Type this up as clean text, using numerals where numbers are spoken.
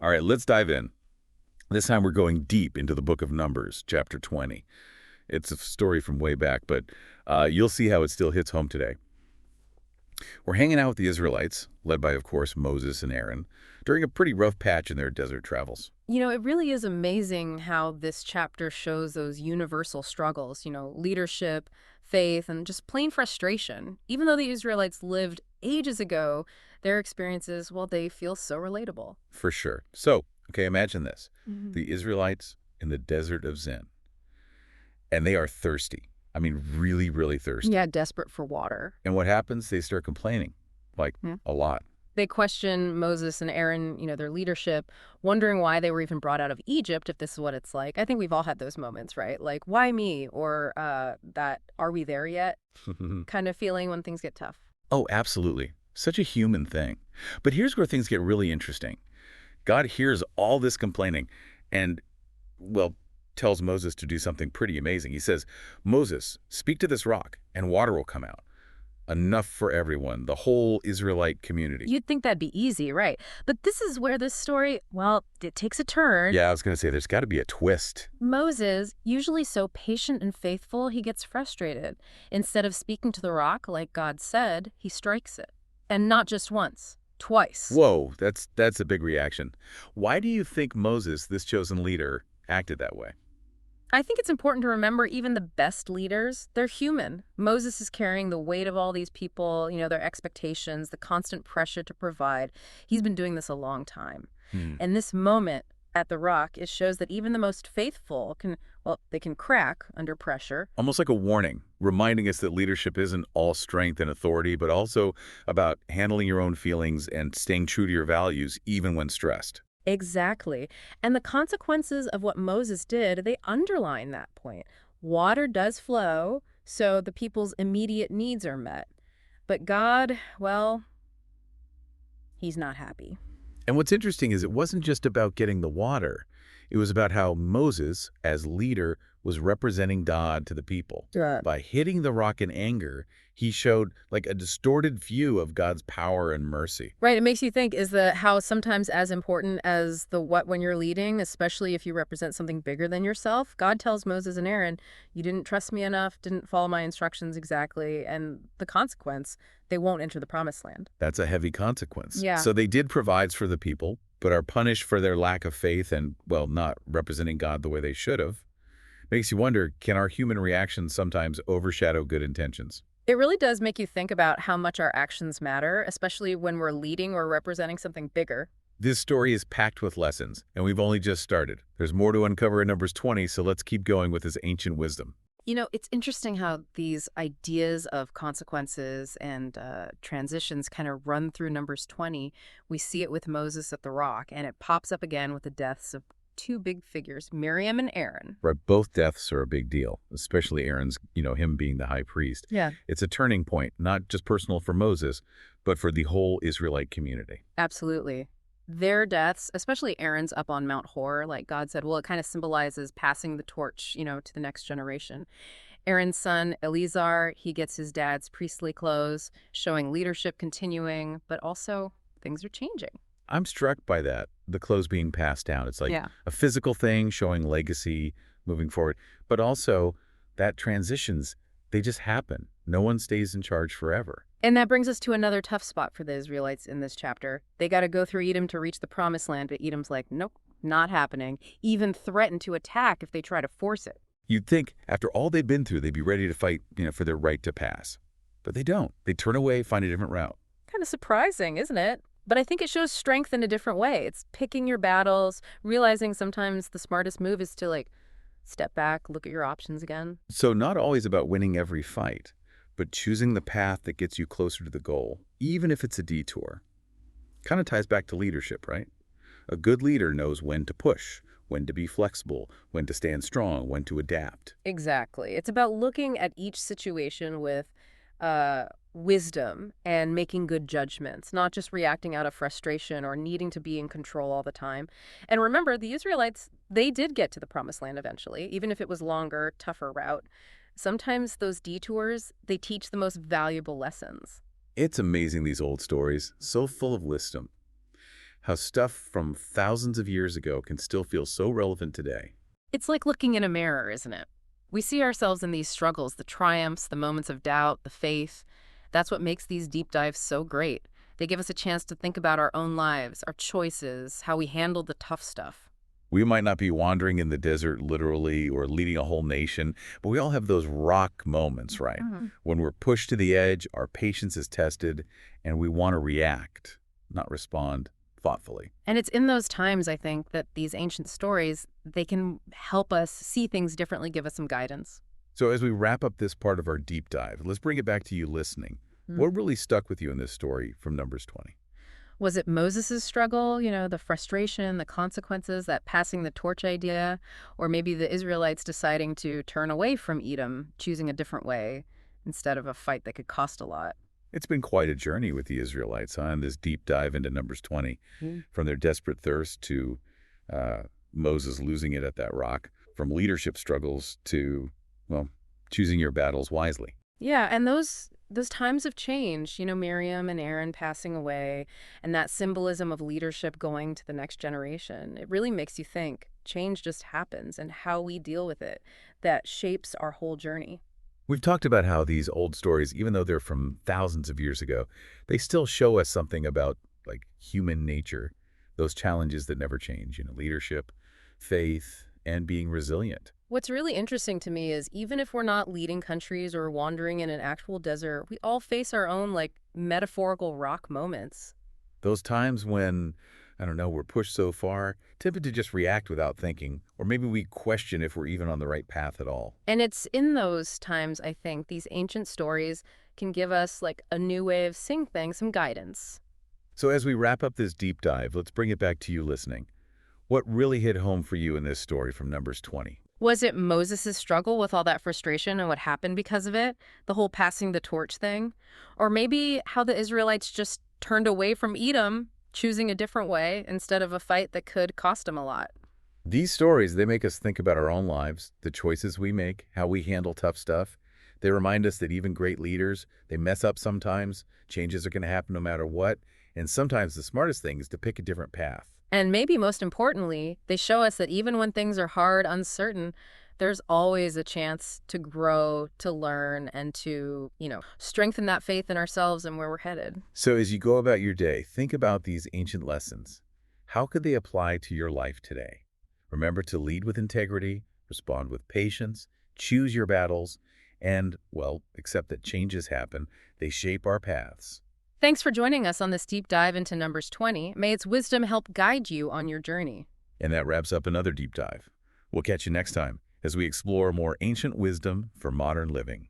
All right, let's dive in. This time we're going deep into the book of Numbers, chapter 20. It's a story from way back, but you'll see how it still hits home today. We're hanging out with the Israelites, led by, of course, Moses and Aaron, during a pretty rough patch in their desert travels. It really is amazing how this chapter shows those universal struggles, leadership, faith, and just plain frustration. Even though the Israelites lived ages ago, their experiences, well, they feel so relatable. For sure. So, okay, imagine this. Hmm. The Israelites in the desert of Zin, and they are thirsty. I mean, really, really thirsty. Yeah, desperate for water. And what happens? They start complaining, like Yeah. a lot. They question Moses and Aaron, their leadership, wondering why they were even brought out of Egypt if this is what it's like. I think we've all had those moments, right? Like, why me? Or that, are we there yet? Kind of feeling when things get tough. Oh, absolutely. Such a human thing. But here's where things get really interesting. God hears all this complaining and, well, tells Moses to do something pretty amazing. He says, Moses, speak to this rock and water will come out. Enough for everyone, the whole Israelite community. You'd think that'd be easy, right? But this is where this story, well, it takes a turn. Yeah, I was going to say, there's got to be a twist. Moses, usually so patient and faithful, he gets frustrated. Instead of speaking to the rock like God said, he strikes it. And not just once, twice. Whoa, that's a big reaction. Why do you think Moses, this chosen leader, acted that way? I think it's important to remember even the best leaders, they're human. Moses is carrying the weight of all these people, their expectations, the constant pressure to provide. He's been doing this a long time. Hmm. And this moment at the rock, it shows that even the most faithful they can crack under pressure. Almost like a warning, reminding us that leadership isn't all strength and authority, but also about handling your own feelings and staying true to your values, even when stressed. Exactly. And the consequences of what Moses did, they underline that point. Water does flow, so the people's immediate needs are met. But God, well, he's not happy. And what's interesting is it wasn't just about getting the water. It was about how Moses, as leader, was representing God to the people. Yeah. By hitting the rock in anger, he showed like a distorted view of God's power and mercy. Right. It makes you think, is the how sometimes as important as the what when you're leading, especially if you represent something bigger than yourself? God tells Moses and Aaron, you didn't trust me enough, didn't follow my instructions exactly, and the consequence, they won't enter the promised land. That's a heavy consequence. Yeah. So they did provide for the people, but are punished for their lack of faith and, well, not representing God the way they should have. Makes you wonder, can our human reactions sometimes overshadow good intentions? It really does make you think about how much our actions matter, especially when we're leading or representing something bigger. This story is packed with lessons, and we've only just started. There's more to uncover in Numbers 20, so let's keep going with this ancient wisdom. It's interesting how these ideas of consequences and transitions kind of run through Numbers 20. We see it with Moses at the rock, and it pops up again with the deaths of two big figures, Miriam and Aaron. Right, both deaths are a big deal, especially Aaron's, him being the high priest. Yeah. It's a turning point, not just personal for Moses, but for the whole Israelite community. Absolutely. Their deaths, especially Aaron's up on Mount Hor, like God said, well, it kind of symbolizes passing the torch, to the next generation. Aaron's son, Eleazar, he gets his dad's priestly clothes, showing leadership continuing, but also things are changing. I'm struck by that, the clothes being passed down. It's like Yeah. a physical thing showing legacy moving forward, but also that transitions, they just happen. No one stays in charge forever. And that brings us to another tough spot for the Israelites in this chapter. They got to go through Edom to reach the promised land, but Edom's like, nope, not happening. Even threaten to attack if they try to force it. You'd think after all they've been through, they'd be ready to fight, for their right to pass. But they don't. They turn away, find a different route. Kind of surprising, isn't it? But I think it shows strength in a different way. It's picking your battles, realizing sometimes the smartest move is to step back, look at your options again. So not always about winning every fight, but choosing the path that gets you closer to the goal, even if it's a detour. Kind of ties back to leadership, right? A good leader knows when to push, when to be flexible, when to stand strong, when to adapt. Exactly. It's about looking at each situation with wisdom and making good judgments, not just reacting out of frustration or needing to be in control all the time. And remember, the Israelites, they did get to the promised land eventually, even if it was longer, tougher route. Sometimes those detours, they teach the most valuable lessons. It's amazing, these old stories, so full of wisdom. How stuff from thousands of years ago can still feel so relevant today. It's like looking in a mirror, isn't it? We see ourselves in these struggles, the triumphs, the moments of doubt, the faith. That's what makes these deep dives so great. They give us a chance to think about our own lives, our choices, how we handle the tough stuff. We might not be wandering in the desert literally or leading a whole nation, but we all have those rock moments, right? Mhm. When we're pushed to the edge, our patience is tested, and we want to react, not respond thoughtfully. And it's in those times, I think, that these ancient stories, they can help us see things differently, give us some guidance. So as we wrap up this part of our deep dive, let's bring it back to you listening. Mm. What really stuck with you in this story from Numbers 20? Was it Moses' struggle, the frustration, the consequences, that passing the torch idea, or maybe the Israelites deciding to turn away from Edom, choosing a different way instead of a fight that could cost a lot? It's been quite a journey with the Israelites, huh, in this deep dive into Numbers 20, Mm. from their desperate thirst to uh, Moses losing it at that rock, from leadership struggles to, well, choosing your battles wisely. Yeah, and those times have changed, Miriam and Aaron passing away, and that symbolism of leadership going to the next generation. It really makes you think change just happens and how we deal with it that shapes our whole journey. We've talked about how these old stories, even though they're from thousands of years ago, they still show us something about like human nature, those challenges that never change, leadership, faith, and being resilient. What's really interesting to me is even if we're not leading countries or wandering in an actual desert, we all face our own metaphorical rock moments. Those times when, I don't know, we're pushed so far, tempted to just react without thinking, or maybe we question if we're even on the right path at all. And it's in those times, I think, these ancient stories can give us a new way of seeing things, some guidance. So as we wrap up this deep dive, let's bring it back to you listening. What really hit home for you in this story from Numbers 20? Was it Moses' struggle with all that frustration and what happened because of it? The whole passing the torch thing? Or maybe how the Israelites just turned away from Edom, choosing a different way instead of a fight that could cost them a lot? These stories, they make us think about our own lives, the choices we make, how we handle tough stuff. They remind us that even great leaders, they mess up sometimes, changes are going to happen no matter what, and sometimes the smartest thing is to pick a different path. And maybe most importantly, they show us that even when things are hard, uncertain, there's always a chance to grow, to learn, and to, strengthen that faith in ourselves and where we're headed. So as you go about your day, think about these ancient lessons. How could they apply to your life today? Remember to lead with integrity, respond with patience, choose your battles, and, well, accept that changes happen. They shape our paths. Thanks for joining us on this deep dive into Numbers 20. May its wisdom help guide you on your journey. And that wraps up another deep dive. We'll catch you next time as we explore more ancient wisdom for modern living.